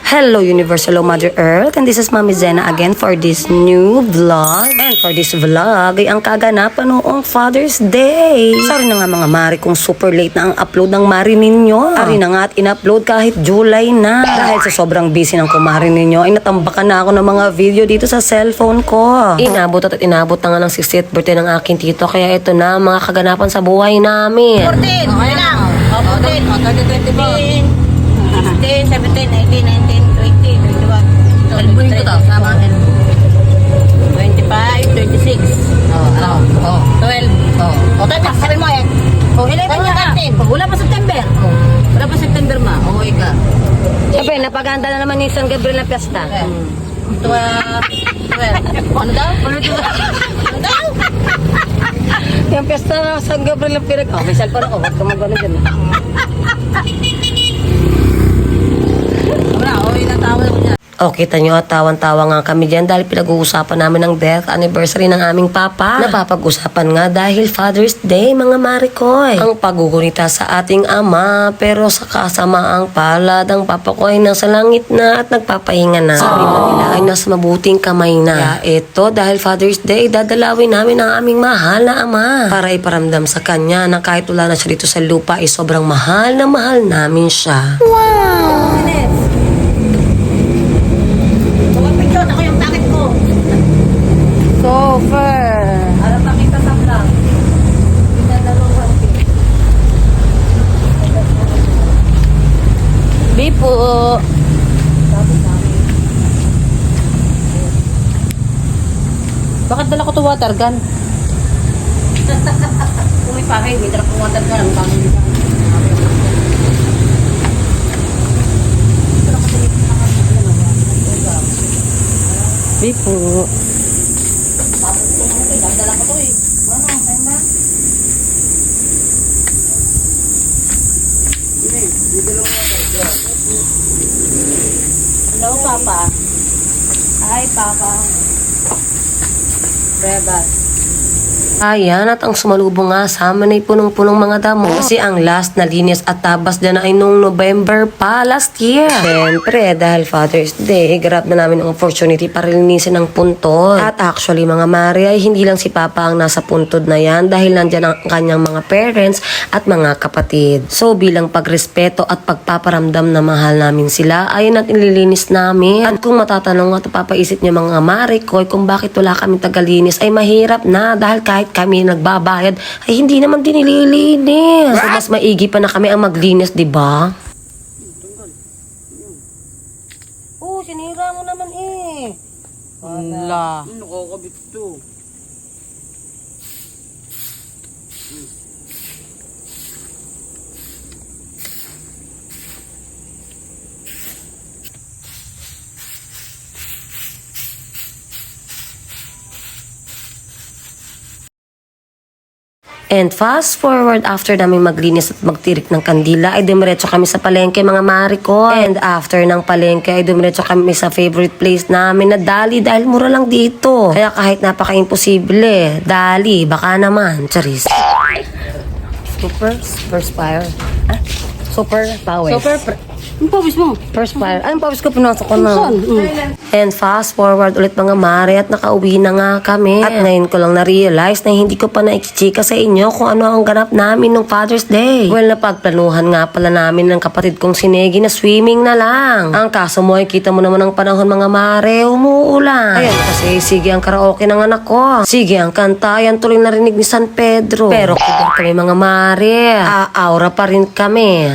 Hello Universe, hello Mother Earth, and this is Mami Zena again for this new vlog. And for this vlog ay ang kaganapan noong Father's Day. Sorry na nga mga mari kung super late na ang upload ng mari ninyo. Ari na nga at in-upload kahit July na. Dahil sa sobrang busy ng kumari ninyo ay natambakan na ako ng mga video dito sa cellphone ko. Inabot at inabot na nga ng 60th birthday ng aking tito, kaya ito na mga kaganapan sa buhay namin. 14, okay lang. 14, 16, 17, 18, 19, 20, 21, 22, 25, 26, 12. O, tayo, sabi mo eh. O, 11, 13. Wala pa September. Wala pa September ma. O, ika. Siyempre, napaganda na naman yung San Gabriel na piyesta. 12. Ano daw? Ano daw? Yung piyesta na San Gabriel na pinag... Oh, may cellphone ako. Huwag ka mag-ano dyan. Wala, o, inatawa ko niya. O, kita nyo at tawan-tawa nga kami dyan dahil pinag-uusapan namin ng death anniversary ng aming papa. Napapag-usapan nga dahil Father's Day, mga marikoy. Ang paggugunita sa ating ama, pero sa kasamaang palad, ang papa ko ay nasa langit na at nagpapahinga na. Sabi man nila ay nasa mabuting kamay na. Kaya ito, dahil Father's Day, dadalawin namin ang aming mahal na ama para iparamdam sa kanya na kahit wala na siya dito sa lupa ay sobrang mahal na mahal namin siya. Ako yung takit ko. Super! Alam pakita sa vlog. Bipo! Bakit dala ko to water gun? Kung may pakay, may drop ng water ka lang. Bipo! Dala ko to eh. Ano, saan ba? Hello, Papa. Hi, Papa. Rebas. Ayan, at ang sumalubong nga sa amin ay punong-punong mga damo. Kasi ang last na linis at tabas dyan ay noong November pa last year. Siyempre, dahil Father's Day, grab na namin ang opportunity para linisin ang puntod. At actually mga mari ay hindi lang si Papa ang nasa puntod na yan dahil nandyan ang kanyang mga parents at mga kapatid. So bilang pagrespeto at pagpaparamdam na mahal namin sila, ay nililinis namin. At kung matatanong at papaisip niyo mga mari ko kung bakit wala kami tagalinis, ay mahirap na dahil kahit kami nagbabayad ay hindi naman din nililinis. So mas maigi pa na kami ang maglinis, di ba? Oh, sinira mo naman eh. Wala. Nakakabit to. And fast forward, after namin maglinis at magtirik ng kandila, ay dumiretso kami sa palengke mga mari ko. And after ng palengke ay dumiretso kami sa favorite place namin na Dali dahil mura lang dito. Kaya kahit napaka-imposible, Dali, baka naman. Charis. Super fire. Ah? Super power. Ang pawis mo. First fire. Ay, ang pawis ko, pinasok ko na. And fast forward ulit mga mare at nakauwi na nga kami. At ngayon ko lang na-realize na hindi ko pa naikichika sa inyo kung ano ang ganap namin nung Father's Day. Well, napagplanuhan nga pala namin ng kapatid kong sinegi na swimming na lang. Ang kaso mo ay kita mo naman ang panahon mga mare, umuulan. Ayan kasi sige ang karaoke ng anak ko. Sige ang kanta, yan tuloy narinig ni San Pedro. Pero kung kami mga mare, aura pa rin kami.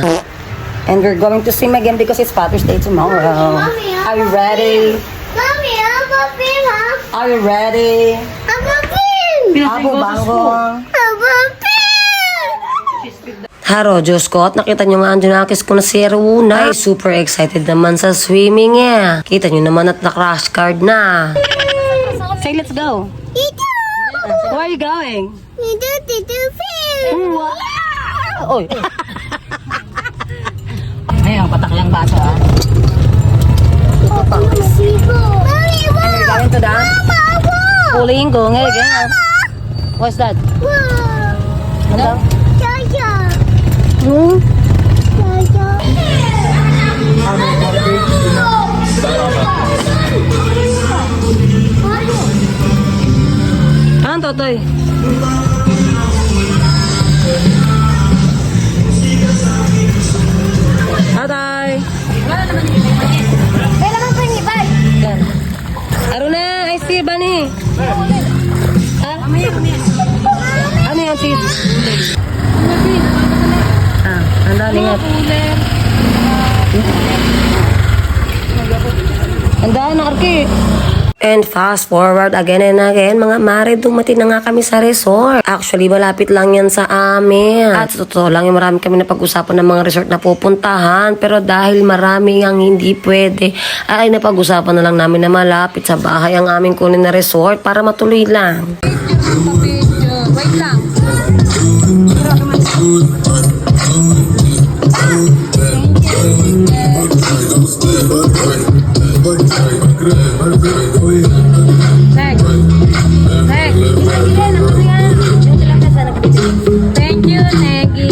And we're going to swim again because it's Father's Day tomorrow. Mommy, Are you ready? Mommy, I'm a pin, Mom. Are you ready? I'm a pin. Abo bango. I'm a pin. Haro, Diyos ko, at nakita nyo nga ang junakis ko na si Eruna. Ay, super excited naman sa swimming eh. Kita nyo naman at na-crash card na. Say, let's go. Ito. Where are you going? Ito, pin. Wow! Oy. Ayun, patak lang baso ah. Sibo. Mommy, Are you going to that? Mama. Pulling, go again. What's that? Ano? Jaja. Hmm? Jaja. Totoy. Tatay. Kailangan pa yung ibay. Yan. Aruna, I see Bunny. Ha? Ano yan, sis? Ang dali nga. Ang dali na, Arki. And fast forward again and again, mga mare, dumating na nga kami sa resort. Actually, malapit lang yan sa amin. At sa totoo lang, marami kami na pag-usapan ng mga resort na pupuntahan. Pero dahil marami ang hindi pwede, ay napag-usapan na lang namin na malapit sa bahay ang aming kunin na resort para matuloy lang. Wait lang. Next. Thank you, Negi.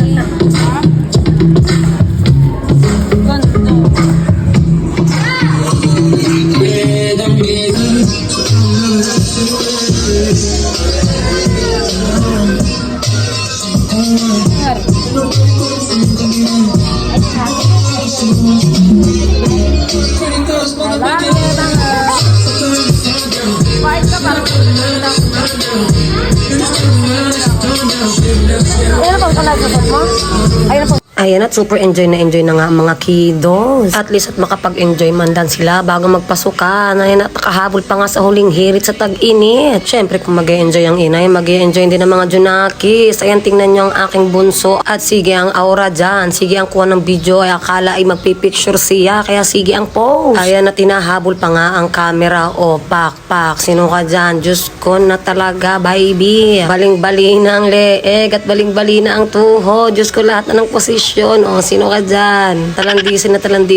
Ayan at super enjoy na nga ang mga kiddos. At least at makapag-enjoy man lang sila bago magpasukan. Ayan at nakahabol pa nga sa huling hirit sa tag-init. Siyempre kung mag-enjoy ang inay, mag-enjoy din ang mga junakis. Ayan tingnan nyo ang aking bunso. At sige ang aura dyan. Sige ang kuha ng video ay akala ay magpipicture siya. Kaya sige ang pose. Ayan at tinahabol pa nga ang camera. O pak. Sino ka dyan? Diyos ko na talaga baby. Baling-bali na ang leeg at baling-bali na ang tuhod. Diyos ko lahat na ng posisyon. O, sino ka dyan? Talandisi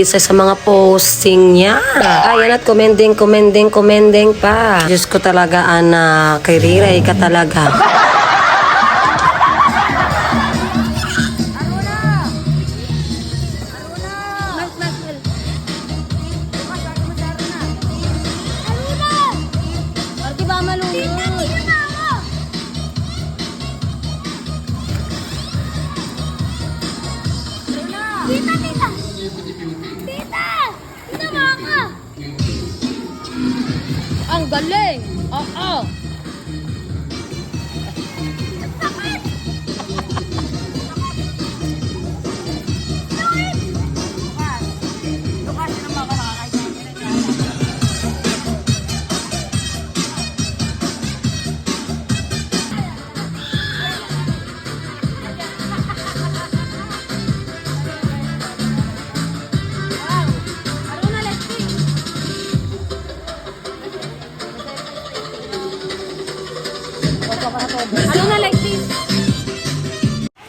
sa mga posting niya. Ayan at commending pa. Diyos ko talaga, anak. Kay Riray ka talaga. Tita! Tita mo ako! Ang galing! Oo! Ano na like this?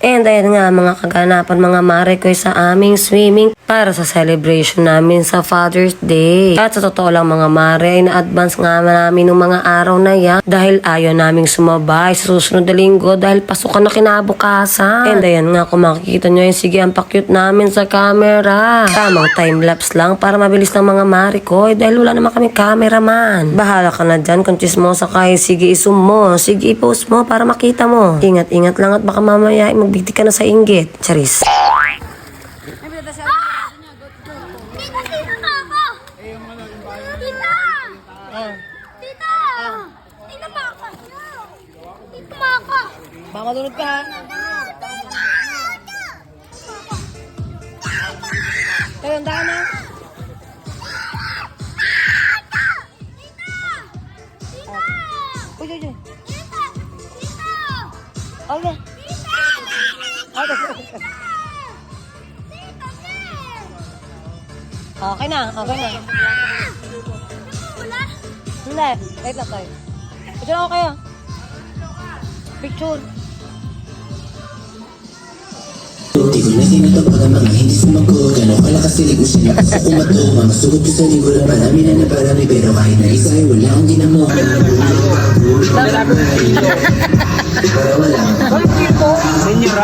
And ayan nga mga kaganapan mga mare ko sa aming swimming para sa celebration namin sa Father's Day. At sa totoo lang mga mare ay na-advance nga namin ng mga araw na yan dahil ayaw naming sumabay sa susunod na linggo dahil pasukan na kinabukasan. And ayan nga kung makikita nyo yung sige ang pakyut namin sa camera. Tamang time-lapse lang para mabilis ng mga mare ko dahil wala naman kami cameraman. Bahala ka na dyan kung chismosa ka sige isum mo, sige i-post mo para makita mo. Ingat-ingat lang at baka mamaya magbigti ka na sa inggit. Charis. Tita, sino ka ako? Tita! Tita! Tita mo ako! Tita mo ako! Baka malunod ka ha? Ayun, daan na. Uy. Okay. Okay na. Hindi. Wait lang tayo. Picture ako kayo. Picture. Di ko na tinatapag ang mga hindi sumagot. Gano'n kalakas silig mo siya na kumato. Mga sugot ko sa libro na parami na naparami. Pero kahit na isa ay wala akong ginamo. Para wala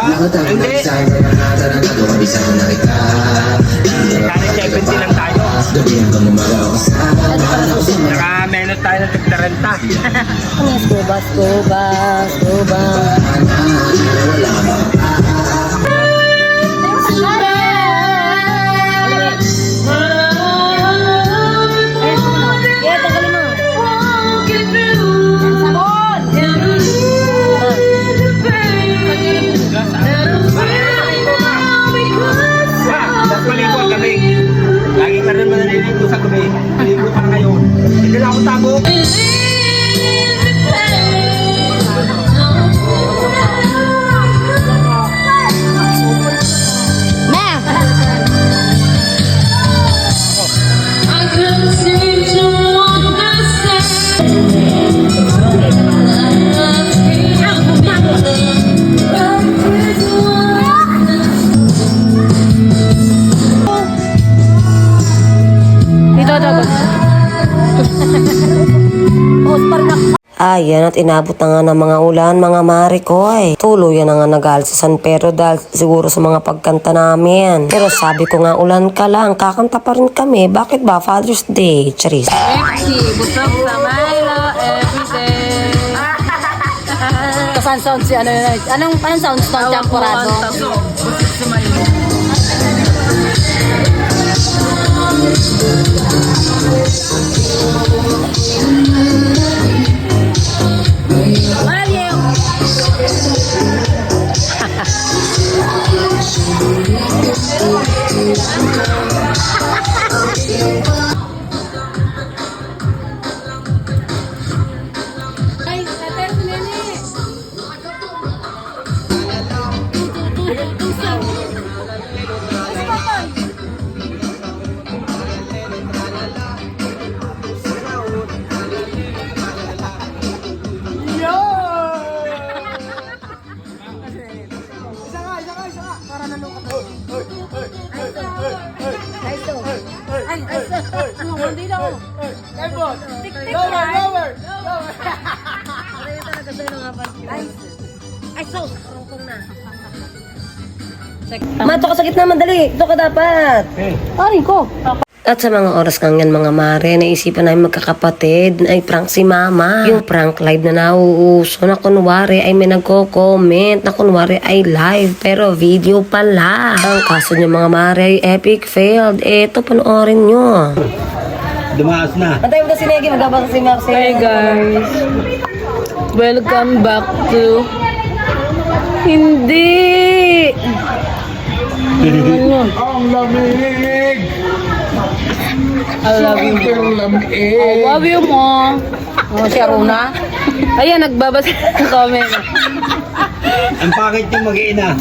nakatapag na isa ay tarantado. Kabisa ko na kita. Kahit 70 lang tayo. Gabi hanggang umaga ako sa Naka-menot tayo ng tig-30. Scuba, scuba, scuba. Yeah, tagalin mo. Tapos maligo ang gabi. Lagi ka rin manaliligo sa gabi. Maligo pa ngayon. Hindi lang ako tago. Ayan at inabot na nga ng mga ulan, mga mare ko ay. Tuluyan na nga nagalit sa San Pedro dahil siguro sa mga pagkanta namin. Pero sabi ko nga ulan ka lang, kakanta pa rin kami. Bakit ba Father's Day? Charis. Busog sa Milo everyday. Kasan sound si ano yun? Anong sound? Temporado? Busog sa Milo. Mario! Mato ka sa gitna, madali. Ito ka dapat. Arin ko. At sa mga oras kang yan mga mare, naisipan namin magkakapatid ay prank si mama. Yung prank live na nauuso na kunwari ay may nagko-comment na kunwari ay live pero video pala. Ang kaso niya mga mare ay epic failed. Eto, panoorin nyo. Dumaas na. Pantay mo na si Negi, magabasa si Maxine. Hi guys! Welcome back to... Hindi! Ang lamig! I love you mo. I love you mo. Oh, si Aruna. Ayan, nagbabasa ng comment. Ang pangit yung mag-iina.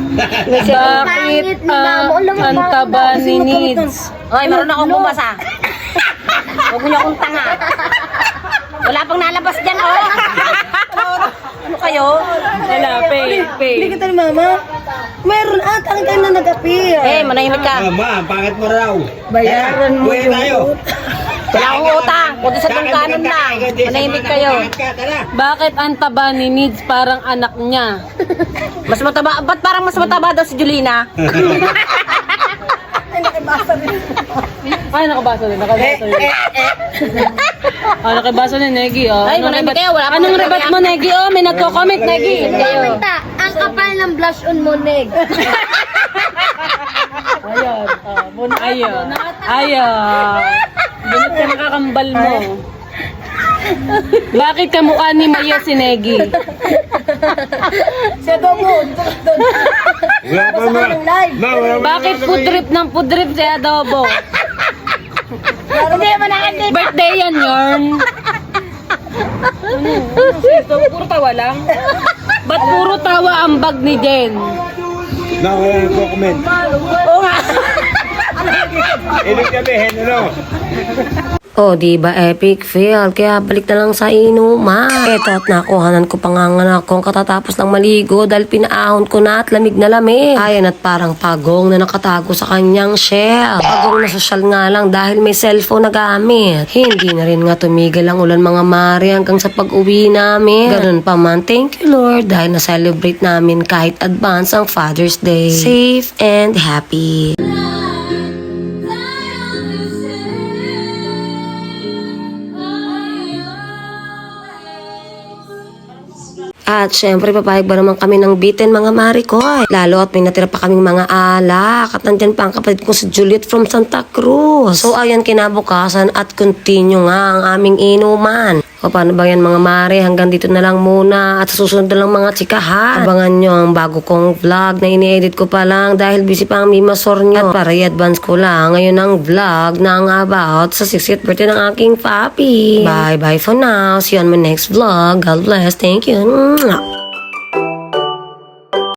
Bakit ang taba ni Needs? Oy, meron akong bumasa. Huwag niyo akong tanga. Wala pang nalabas dyan, oh. Ano kayo? Wala, pay. Hindi kita ni mama. Meron at ang kayo na nag-appear. Eh, manahimik ka. Ma, ang pangit mo raw. Bayaran mo Buhay yung tayo. Wala akong utang. Kundi sa tungkanan lang. Manahimik kayo. Bakit ang taba ni Needs parang anak niya? Mas mataba. Ba't parang mas mataba daw si Julina? Ay, nakabasa din. Ah, nakabasa din, Negi. Oh. Ay, manahimik kayo. Wala Anong rebat mo, Negi? Oh, may nagko-comment, Negi. kayo. Ang kapal ng blush on mo, Neg. Ayun. Ayun. Ayun. Bunot ka nakakambal mo. Bakit kamukha ni Mayo si Negi? Siya daw mo. Wala pa ma. Wala pa. Bakit pudrip ng pudrip si Adobo? Hindi naman nakandito. Birthday yan, Yorn. Ito, puro tawa lang. Ba't puro tawa ang bag ni Jen? Na, wala nagko-comment. Oo nga. Ibig sabihin, ano? O, di ba epic fail? Kaya balik na lang sa inuman. Eto at nakuhanan ko panganganak kong katatapos lang maligo dahil pinaahon ko na at lamig na lamig. Ayan at parang pagong na nakatago sa kanyang shell. Pagong na social nga lang dahil may cellphone na gamit. Hindi na rin nga tumigil ang ulan mga mare hanggang sa pag-uwi namin. Ganun pa man, thank you Lord dahil na-celebrate namin kahit advance ang Father's Day. Safe and happy. At syempre, papayag ba naman kami ng bitin mga marikoy? Lalo at may natira pa kaming mga alak. At nandyan pa ang kapatid ko si Juliet from Santa Cruz. So ayan, kinabukasan at continue nga ang aming inuman. O paano ba yan mga mare? Hanggang dito na lang muna. At sa susunod na lang mga chikahan. Abangan nyo ang bago kong vlog na ini-edit ko pa lang dahil busy pa ang mimasor nyo. At para i-advance ko lang ngayon ang vlog na ang about sa 60th birthday ng aking papi. Bye bye for now. See you on my next vlog. God bless. Thank you. Mwah.